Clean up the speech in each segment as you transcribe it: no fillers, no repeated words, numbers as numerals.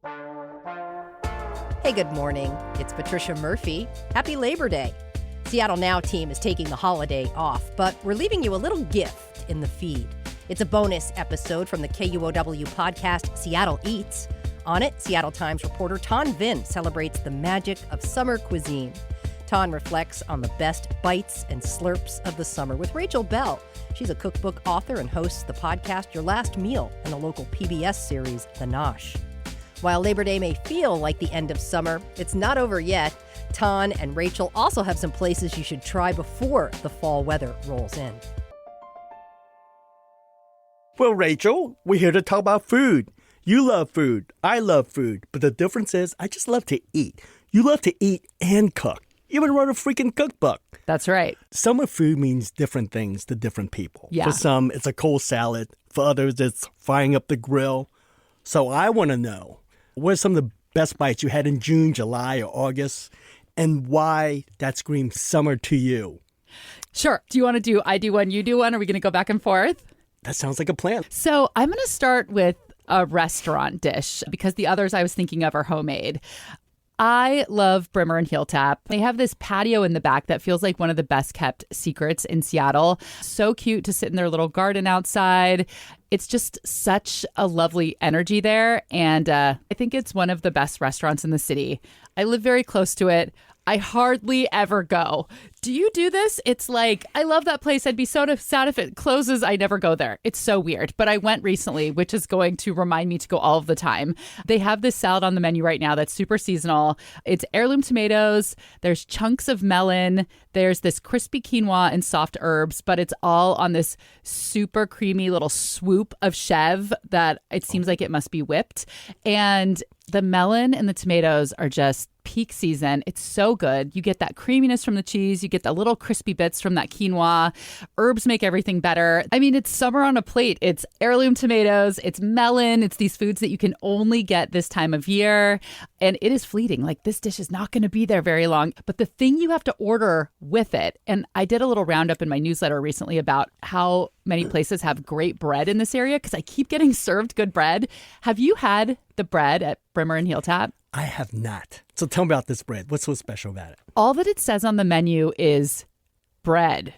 Hey, good morning. It's Patricia Murphy. Happy Labor Day. Seattle Now team is taking the holiday off, but we're leaving you a little gift in the feed. It's a bonus episode from the KUOW podcast, Seattle Eats. On it, Seattle Times reporter Vinh celebrates the magic of summer cuisine. Reflects on the best bites and slurps of the summer with Rachel Belle. She's a cookbook author and hosts the podcast Your Last Meal and the local PBS series, The Nosh. While Labor Day may feel like the end of summer, it's not over yet. And Rachel also have some places you should try before the fall weather rolls in. Well, Rachel, we're here to talk about food. You love food. I love food. But the difference is I just love to eat. You love to eat and cook. You even wrote a freaking cookbook. That's right. Summer food means different things to different people. Yeah. For some, it's a cold salad. For others, it's firing up the grill. So I want to know, what are some of the best bites you had in June, July, or August, and why that screams summer to you? Sure. Do you want to do I do one, you do one? Are we going to go back and forth? That sounds like a plan. So I'm going to start with a restaurant dish because the others I was thinking of are homemade. I love Brimmer and Heeltap. They have this patio in the back that feels like one of the best kept secrets in Seattle. So cute to sit in their little garden outside. It's just such a lovely energy there. And I think it's one of the best restaurants in the city. I live very close to it. I hardly ever go. Do you do this? It's like, I love that place. I'd be so sad if it closes. I never go there. It's so weird. But I went recently, which is going to remind me to go all of the time. They have this salad on the menu right now that's super seasonal. It's heirloom tomatoes. There's chunks of melon. There's this crispy quinoa and soft herbs, but it's all on this super creamy little swoop of chev that it seems like it must be whipped. And the melon and the tomatoes are just peak season. It's so good. You get that creaminess from the cheese. You get the little crispy bits from that quinoa. Herbs make everything better. I mean, it's summer on a plate. It's heirloom tomatoes. It's melon. It's these foods that you can only get this time of year. And it is fleeting. Like, this dish is not going to be there very long. But the thing you have to order with it, and I did a little roundup in my newsletter recently about how many places have great bread in this area because I keep getting served good bread. Have you had the bread at Brimmer and Heeltap? I have not. So tell me about this bread. What's so special about it? All that it says on the menu is bread.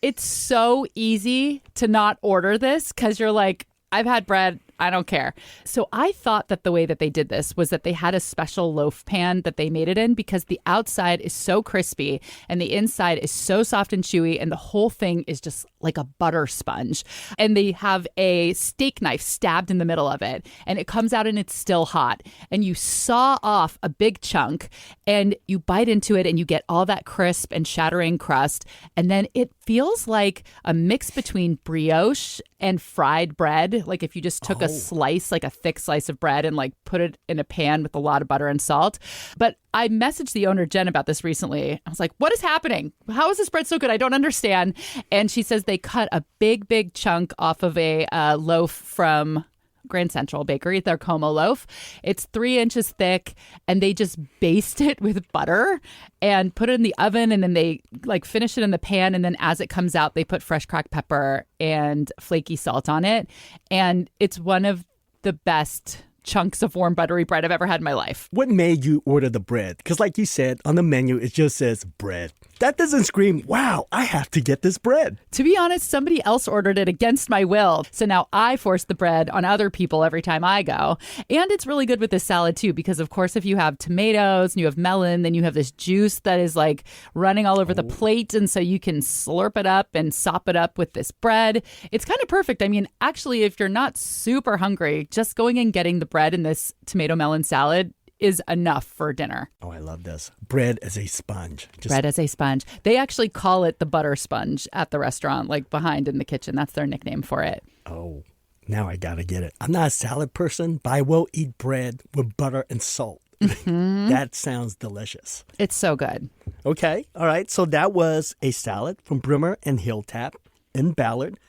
It's so easy to not order this because you're like, I've had bread. I don't care. So I thought that the way that they did this was that they had a special loaf pan that they made it in because the outside is so crispy and the inside is so soft and chewy and the whole thing is just like a butter sponge. And they have a steak knife stabbed in the middle of it and it comes out and it's still hot. And you saw off a big chunk and you bite into it and you get all that crisp and shattering crust. And then it feels like a mix between brioche and fried bread. Like if you just took a slice, like a thick slice of bread and like put it in a pan with a lot of butter and salt. But I messaged the owner, Jen, about this recently. I was like, what is happening? How is this bread so good? I don't understand. And she says they cut a big chunk off of a loaf from Grand Central Bakery, their Como loaf. It's 3 inches thick and they just baste it with butter and put it in the oven and then they like finish it in the pan. And then as it comes out, they put fresh cracked pepper and flaky salt on it. And it's one of the best chunks of warm buttery bread I've ever had in my life. What made you order the bread? Because like you said, on the menu, it just says bread. That doesn't scream, wow, I have to get this bread. To be honest, somebody else ordered it against my will. So now I force the bread on other people every time I go. And it's really good with this salad too, because of course, if you have tomatoes and you have melon, then you have this juice that is like running all over the plate. And so you can slurp it up and sop it up with this bread. It's kind of perfect. I mean, actually, if you're not super hungry, just going and getting the bread in this tomato melon salad is enough for dinner. Oh, I love this. Bread as a sponge. Bread as a sponge. They actually call it the butter sponge at the restaurant, like behind in the kitchen. That's their nickname for it. Oh, now I gotta get it. I'm not a salad person, but I will eat bread with butter and salt. Mm-hmm. That sounds delicious. It's so good. Okay. All right. So that was a salad from Brimmer and Heeltap in Ballard.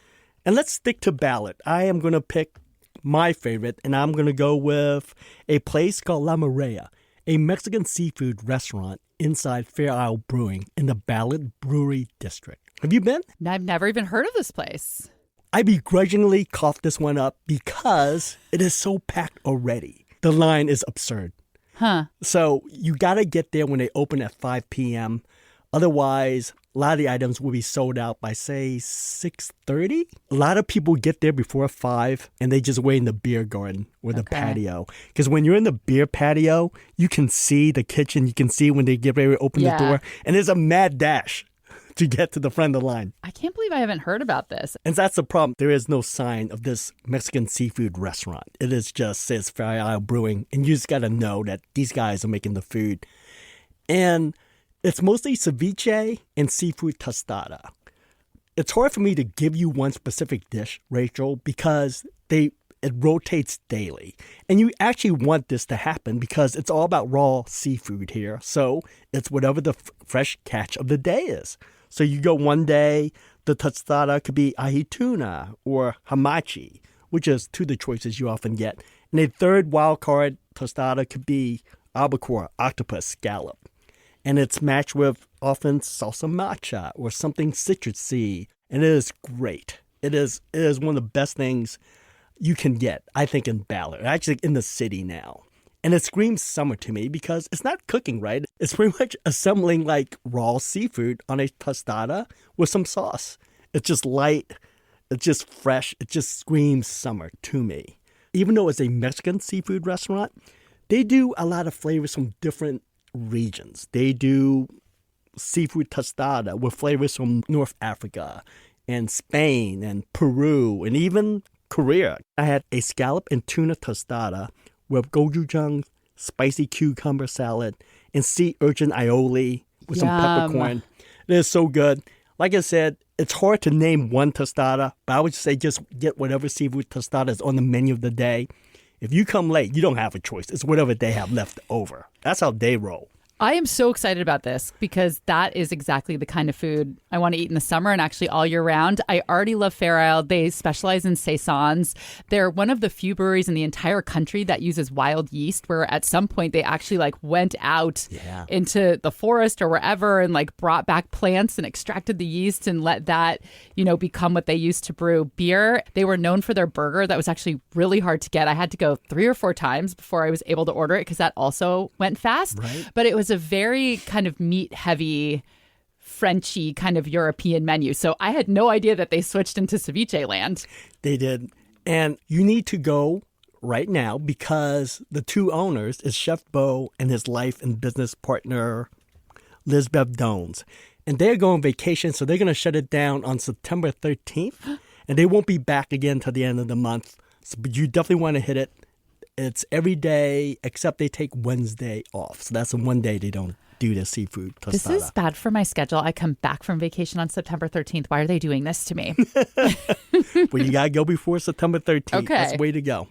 And let's stick to Ballard. I am going to pick my favorite, and I'm going to go with a place called Marea, a Mexican seafood restaurant inside Fair Isle Brewing in the Ballard Brewery District. Have you been? I've never even heard of this place. I begrudgingly coughed this one up because it is so packed already. The line is absurd. Huh. So you got to get there when they open at 5 p.m. Otherwise, a lot of the items will be sold out by, say, 6:30. A lot of people get there before 5, and they just wait in the beer garden or the patio. Because when you're in the beer patio, you can see the kitchen. You can see when they get ready to open the door. And there's a mad dash to get to the front of the line. I can't believe I haven't heard about this. And that's the problem. There is no sign of this Mexican seafood restaurant. It is just says Fair Isle Brewing. And you just got to know that these guys are making the food. And it's mostly ceviche and seafood tostada. It's hard for me to give you one specific dish, Rachel, because it rotates daily. And you actually want this to happen because it's all about raw seafood here. So it's whatever the fresh catch of the day is. So you go one day, the tostada could be ahi tuna or hamachi, which is two of the choices you often get. And a third wild card tostada could be albacore, octopus, scallop. And it's matched with often salsa matcha or something citrusy. And it is great. It is one of the best things you can get, I think, in Ballard, actually in the city now. And it screams summer to me because it's not cooking, right? It's pretty much assembling like raw seafood on a tostada with some sauce. It's just light. It's just fresh. It just screams summer to me. Even though it's a Mexican seafood restaurant, they do a lot of flavors from different regions. They do seafood tostada with flavors from North Africa and Spain and Peru and even Korea. I had a scallop and tuna tostada with gochujang, spicy cucumber salad, and sea urchin aioli with some peppercorn. It is so good. Like I said, it's hard to name one tostada, but I would say just get whatever seafood tostada is on the menu of the day. If you come late, you don't have a choice. It's whatever they have left over. That's how they roll. I am so excited about this because that is exactly the kind of food I want to eat in the summer and actually all year round. I already love Fair Isle. They specialize in saisons. They're one of the few breweries in the entire country that uses wild yeast, where at some point they actually went out into the forest or wherever and brought back plants and extracted the yeast and let that, become what they used to brew beer. They were known for their burger. That was actually really hard to get. I had to go 3 or 4 times before I was able to order it because that also went fast. Right. But it was a very kind of meat-heavy, Frenchy kind of European menu. So I had no idea that they switched into ceviche land. They did. And you need to go right now because the 2 owners is Chef Bo and his life and business partner, Lisbeth Dones. And they're going on vacation, so they're going to shut it down on September 13th. And they won't be back again till the end of the month. But you definitely want to hit it. It's every day except they take Wednesday off. So that's the one day they don't do the seafood tostada. This is bad for my schedule. I come back from vacation on September 13th. Why are they doing this to me? Well, you got to go before September 13th. Okay. That's the way to go.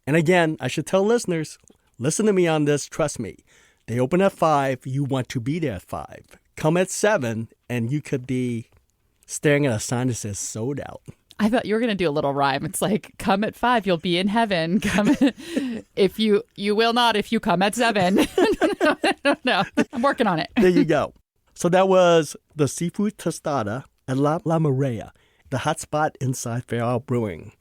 And again, I should tell listeners, listen to me on this. Trust me. They open at 5. You want to be there at 5. Come at 7 and you could be staring at a sign that says sold out. I thought you were going to do a little rhyme. It's like, come at 5, you'll be in heaven. Come if you will not if you come at 7. No. I'm working on it. There you go. So that was the seafood tostada at La Marea, the hot spot inside Fair Isle Brewing.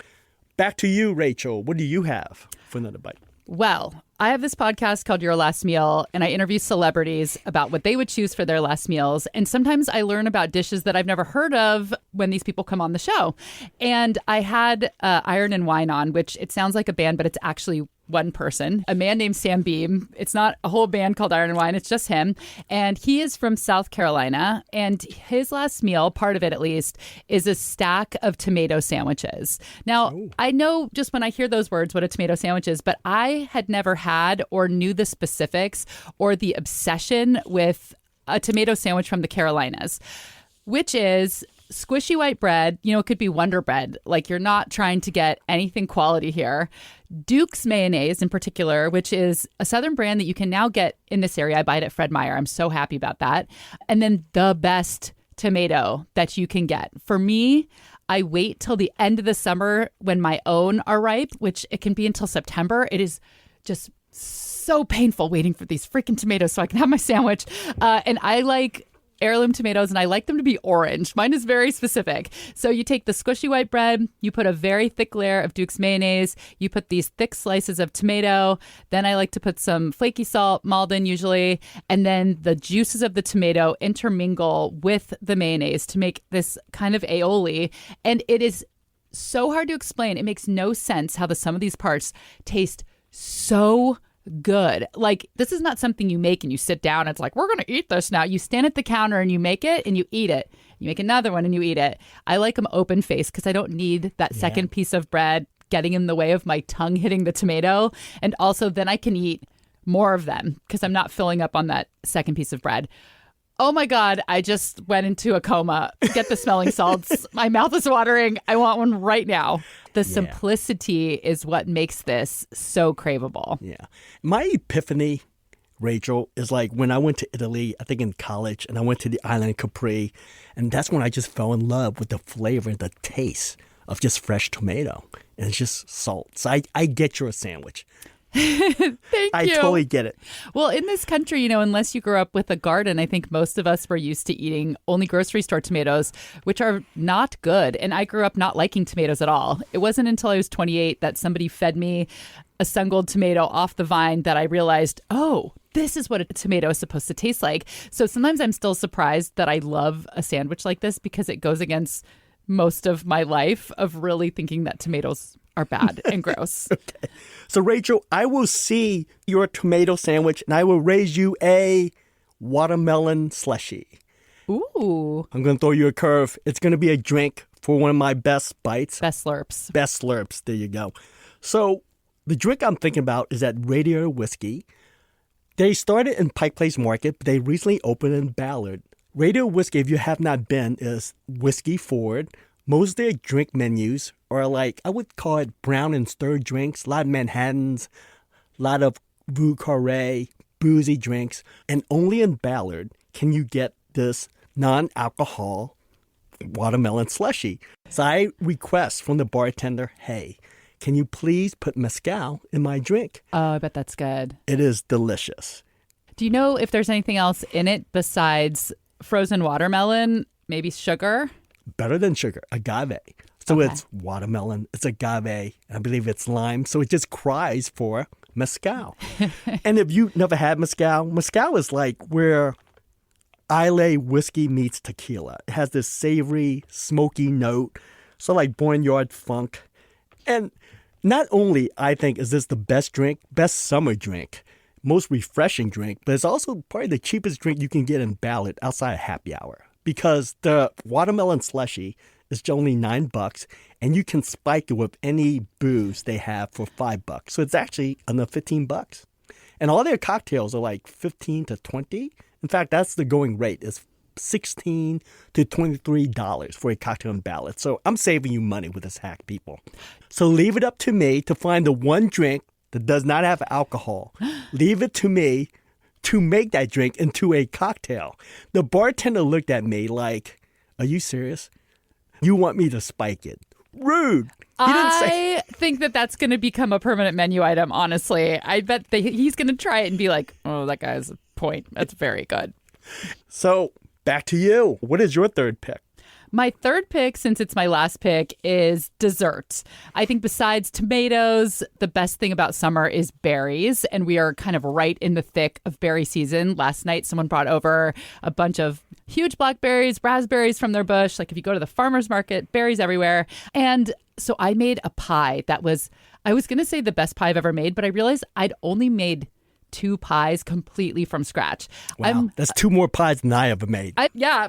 Back to you, Rachel. What do you have for another bite? Well, I have this podcast called Your Last Meal, and I interview celebrities about what they would choose for their last meals. And sometimes I learn about dishes that I've never heard of when these people come on the show. And I had Iron and Wine on, which it sounds like a band, but it's actually one person, a man named Sam Beam. It's not a whole band called Iron and Wine. It's just him. And he is from South Carolina. And his last meal, part of it at least, is a stack of tomato sandwiches. Now, I know just when I hear those words what a tomato sandwich is, but I had never had or knew the specifics or the obsession with a tomato sandwich from the Carolinas, which is squishy white bread. It could be Wonder Bread. You're not trying to get anything quality here. Duke's mayonnaise in particular, which is a Southern brand that you can now get in this area. I buy it at Fred Meyer. I'm so happy about that. And then the best tomato that you can get. For me, I wait till the end of the summer when my own are ripe, which it can be until September. It is just so painful waiting for these freaking tomatoes so I can have my sandwich. And I like heirloom tomatoes, and I like them to be orange. Mine is very specific. So you take the squishy white bread, you put a very thick layer of Duke's mayonnaise, you put these thick slices of tomato, then I like to put some flaky salt, Maldon usually, and then the juices of the tomato intermingle with the mayonnaise to make this kind of aioli. And it is so hard to explain. It makes no sense how the sum of these parts taste so good. Like, this is not something you make and you sit down. It's like, we're going to eat this now. You stand at the counter and you make it and you eat it. You make another one and you eat it. I like them open faced because I don't need that second piece of bread getting in the way of my tongue hitting the tomato. And also then I can eat more of them because I'm not filling up on that second piece of bread. Oh my God, I just went into a coma. Get the smelling salts. My mouth is watering. I want one right now. The simplicity is what makes this so craveable. Yeah. My epiphany, Rachel, is like when I went to Italy, I think in college, and I went to the island of Capri, and that's when I just fell in love with the flavor and the taste of just fresh tomato. And it's just salt. So I get your sandwich. Thank you. I totally get it. Well, in this country, unless you grew up with a garden, I think most of us were used to eating only grocery store tomatoes, which are not good. And I grew up not liking tomatoes at all. It wasn't until I was 28 that somebody fed me a sun-gold tomato off the vine that I realized, oh, this is what a tomato is supposed to taste like. So sometimes I'm still surprised that I love a sandwich like this because it goes against most of my life of really thinking that tomatoes are bad and gross. Okay. So, Rachel, I will see your tomato sandwich and I will raise you a watermelon slushy. Ooh. I'm going to throw you a curve. It's going to be a drink for one of my best bites. Best slurps. Best slurps. There you go. So, the drink I'm thinking about is at Radiator Whiskey. They started in Pike Place Market, but they recently opened in Ballard. Radiator Whiskey, if you have not been, is whiskey forward. Most of their drink menus are like, I would call it brown and stirred drinks, a lot of Manhattans, a lot of Rue Carré, boozy drinks. And only in Ballard can you get this non-alcohol watermelon slushy. So I request from the bartender, hey, can you please put mezcal in my drink? Oh, I bet that's good. It is delicious. Do you know if there's anything else in it besides frozen watermelon, maybe sugar? Better than sugar, agave. So It's watermelon, it's agave, I believe it's lime. So it just cries for mezcal. And if you never had mezcal is like where Islay whiskey meets tequila. It has this savory, smoky note, so like Barnyard Funk. And not only, I think, is this the best drink, best summer drink, most refreshing drink, but it's also probably the cheapest drink you can get in Ballard outside of happy hour. Because the watermelon slushy is only $9, and you can spike it with any booze they have for $5. So it's actually under $15. And all their cocktails are like $15 to $20. In fact, that's the going rate. It's $16 to $23 for a cocktail in Ballard. So I'm saving you money with this hack, people. So leave it up to me to find the one drink that does not have alcohol. Leave it to me to make that drink into a cocktail. The bartender looked at me like, are you serious? You want me to spike it? Rude. I think that that's going to become a permanent menu item, honestly. I bet he's going to try it and be like, oh, that guy has a point. That's very good. So back to you. What is your third pick? My third pick, since it's my last pick, is dessert. I think besides tomatoes, the best thing about summer is berries. And we are kind of right in the thick of berry season. Last night, someone brought over a bunch of huge blackberries, raspberries from their bush. Like if you go to the farmer's market, berries everywhere. And so I made a pie that I was going to say the best pie I've ever made, but I realized I'd only made 2 pies completely from scratch. Wow, that's 2 more pies than I ever made.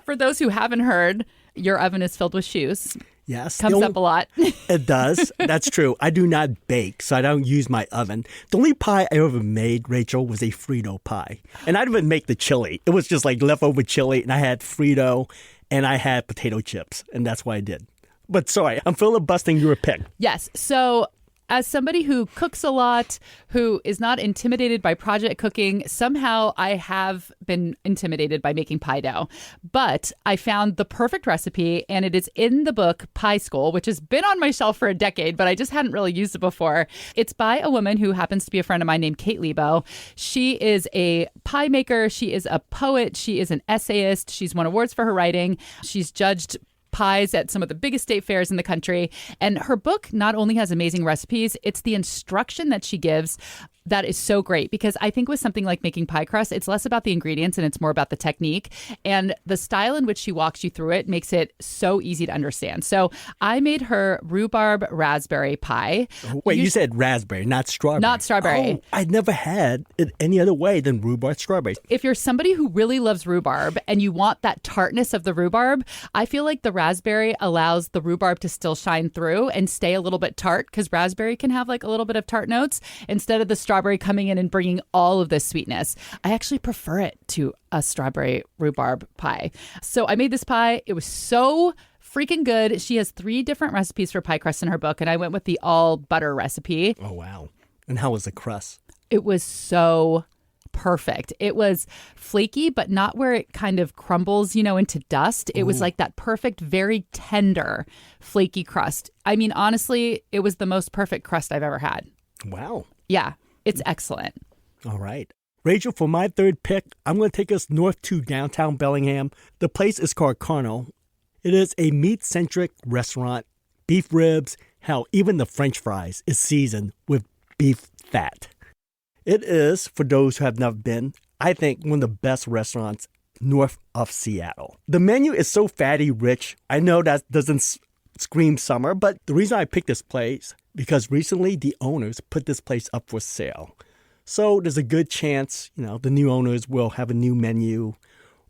For those who haven't heard, your oven is filled with shoes. Yes. Comes up a lot. It does. That's true. I do not bake, so I don't use my oven. The only pie I ever made, Rachel, was a Frito pie. And I didn't even make the chili. It was just like leftover chili, and I had Frito, and I had potato chips, and that's what I did. But sorry, I'm filibustering your pick. Yes. So As somebody who cooks a lot, who is not intimidated by project cooking, somehow I have been intimidated by making pie dough. But I found the perfect recipe, and it is in the book Pie School, which has been on my shelf for a decade, but I just hadn't really used it before. It's by a woman who happens to be a friend of mine named Kate Lebo. She is a pie maker. She is a poet. She is an essayist. She's won awards for her writing. She's judged pies at some of the biggest state fairs in the country. And her book not only has amazing recipes, it's the instruction that she gives that is so great, because I think with something like making pie crust, it's less about the ingredients and it's more about the technique. And the style in which she walks you through it makes it so easy to understand. So I made her rhubarb raspberry pie. Wait, you said raspberry, not strawberry. Not strawberry. Oh, I'd never had it any other way than rhubarb strawberry. If you're somebody who really loves rhubarb and you want that tartness of the rhubarb, I feel like the raspberry allows the rhubarb to still shine through and stay a little bit tart, because raspberry can have like a little bit of tart notes instead of the strawberry coming in and bringing all of this sweetness. I actually prefer it to a strawberry rhubarb pie. So I made this pie. It was so freaking good. She has 3 different recipes for pie crust in her book, and I went with the all butter recipe. Oh, wow. And how was the crust? It was so perfect. It was flaky, but not where it kind of crumbles, into dust. It was like that perfect, very tender, flaky crust. I mean, honestly, it was the most perfect crust I've ever had. Wow. Yeah, it's excellent. All right. Rachel, for my third pick, I'm going to take us north to downtown Bellingham. The place is called Carnal. It is a meat-centric restaurant. Beef ribs, hell, even the French fries is seasoned with beef fat. It is, for those who have never been, I think one of the best restaurants north of Seattle. The menu is so fatty rich. I know that doesn't scream summer, but the reason I picked this place, because recently the owners put this place up for sale. So there's a good chance, the new owners will have a new menu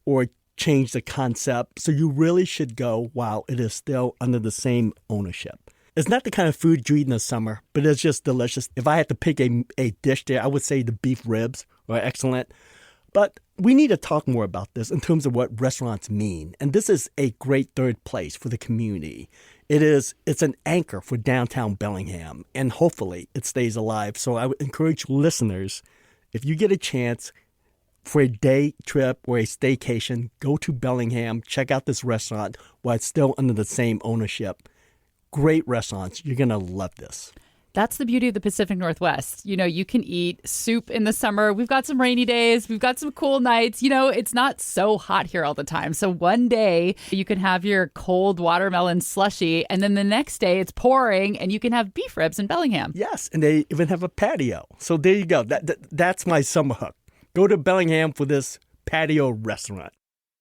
or change the concept. So you really should go while it is still under the same ownership. It's not the kind of food you eat in the summer, but it's just delicious. If I had to pick a dish there, I would say the beef ribs are excellent. But we need to talk more about this in terms of what restaurants mean. And this is a great third place for the community. It's an anchor for downtown Bellingham, and hopefully it stays alive. So I would encourage listeners, if you get a chance for a day trip or a staycation, go to Bellingham, check out this restaurant while it's still under the same ownership. Great restaurants. You're going to love this. That's the beauty of the Pacific Northwest. You can eat soup in the summer. We've got some rainy days. We've got some cool nights. It's not so hot here all the time. So one day you can have your cold watermelon slushie, and then the next day it's pouring and you can have beef ribs in Bellingham. Yes, and they even have a patio. So there you go. That's my summer hook. Go to Bellingham for this patio restaurant.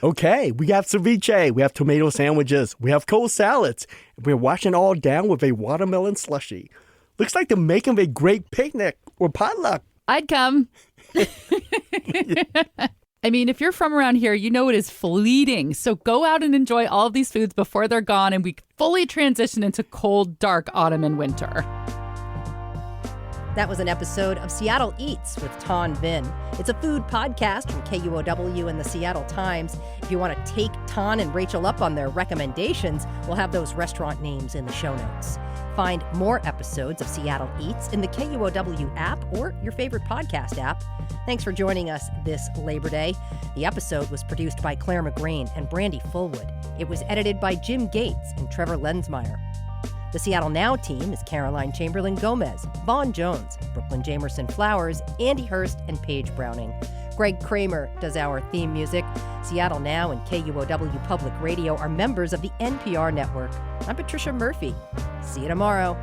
Okay, we have ceviche, we have tomato sandwiches, we have cold salads. We're washing it all down with a watermelon slushie. Looks like the making of a great picnic or potluck. I'd come. I mean, if you're from around here, it is fleeting. So go out and enjoy all of these foods before they're gone and we fully transition into cold, dark autumn and winter. That was an episode of Seattle Eats with Ton Vinh. It's a food podcast from KUOW and the Seattle Times. If you want to take Ton and Rachel up on their recommendations, we'll have those restaurant names in the show notes. Find more episodes of Seattle Eats in the KUOW app or your favorite podcast app. Thanks for joining us this Labor Day. The episode was produced by Claire McGrain and Brandy Fullwood. It was edited by Jim Gates and Trevor Lensmeyer. The Seattle Now team is Caroline Chamberlain Gomez, Vaughn Jones, Brooklyn Jamerson Flowers, Andy Hurst, and Paige Browning. Greg Kramer does our theme music. Seattle Now and KUOW Public Radio are members of the NPR network. I'm Patricia Murphy. See you tomorrow.